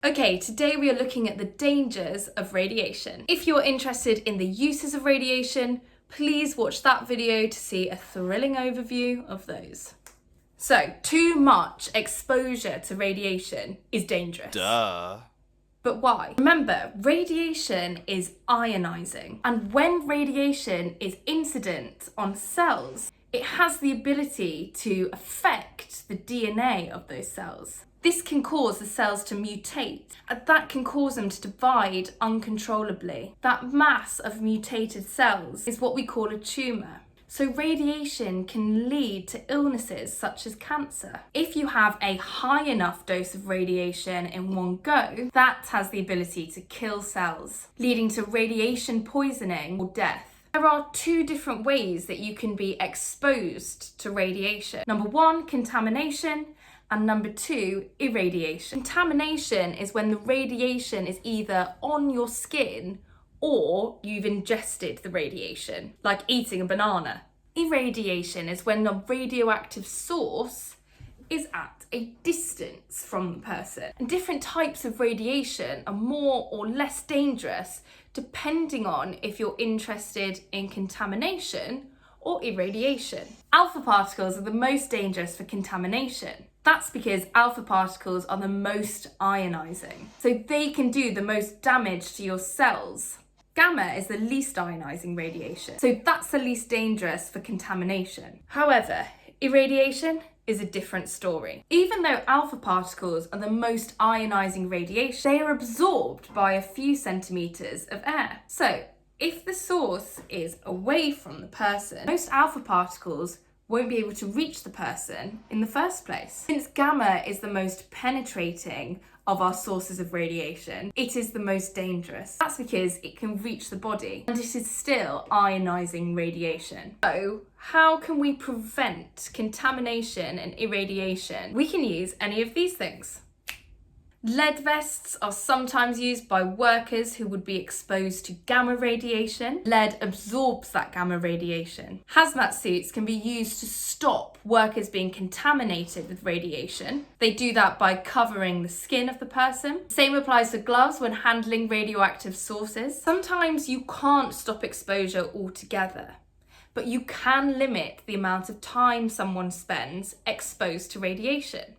Okay, today we are looking at the dangers of radiation. If you're interested in the uses of radiation, please watch that video to see a thrilling overview of those. So, too much exposure to radiation is dangerous. Duh. But why? Remember, radiation is ionizing, and when radiation is incident on cells, it has the ability to affect the DNA of those cells. This can cause the cells to mutate, and that can cause them to divide uncontrollably. That mass of mutated cells is what we call a tumour. So radiation can lead to illnesses such as cancer. If you have a high enough dose of radiation in one go, that has the ability to kill cells, leading to radiation poisoning or death. There are two different ways that you can be exposed to radiation. Number one, contamination, and number two, irradiation. Contamination is when the radiation is either on your skin or you've ingested the radiation, like eating a banana. Irradiation is when the radioactive source is at a distance from the person. And different types of radiation are more or less dangerous depending on if you're interested in contamination or irradiation. Alpha particles are the most dangerous for contamination. That's because alpha particles are the most ionizing, so they can do the most damage to your cells. Gamma is the least ionizing radiation, so that's the least dangerous for contamination. However, irradiation is a different story. Even though alpha particles are the most ionizing radiation, they are absorbed by a few centimeters of air. So, if the source is away from the person, most alpha particles won't be able to reach the person in the first place. Since gamma is the most penetrating of our sources of radiation, it is the most dangerous. That's because it can reach the body and it is still ionizing radiation. So, how can we prevent contamination and irradiation? We can use any of these things. Lead vests are sometimes used by workers who would be exposed to gamma radiation. Lead absorbs that gamma radiation. Hazmat suits can be used to stop workers being contaminated with radiation. They do that by covering the skin of the person. Same applies to gloves when handling radioactive sources. Sometimes you can't stop exposure altogether, but you can limit the amount of time someone spends exposed to radiation.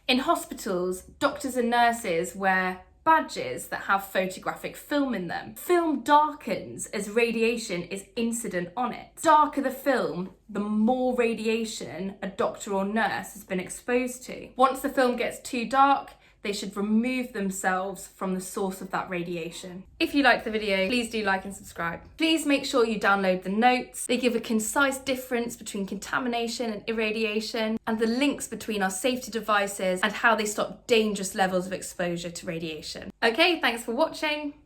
In hospitals, doctors and nurses wear badges that have photographic film in them. Film darkens as radiation is incident on it. The darker the film, the more radiation a doctor or nurse has been exposed to. Once the film gets too dark, they should remove themselves from the source of that radiation. If you liked the video, please do like and subscribe. Please make sure you download the notes. They give a concise difference between contamination and irradiation, and the links between our safety devices and how they stop dangerous levels of exposure to radiation. Okay, thanks for watching.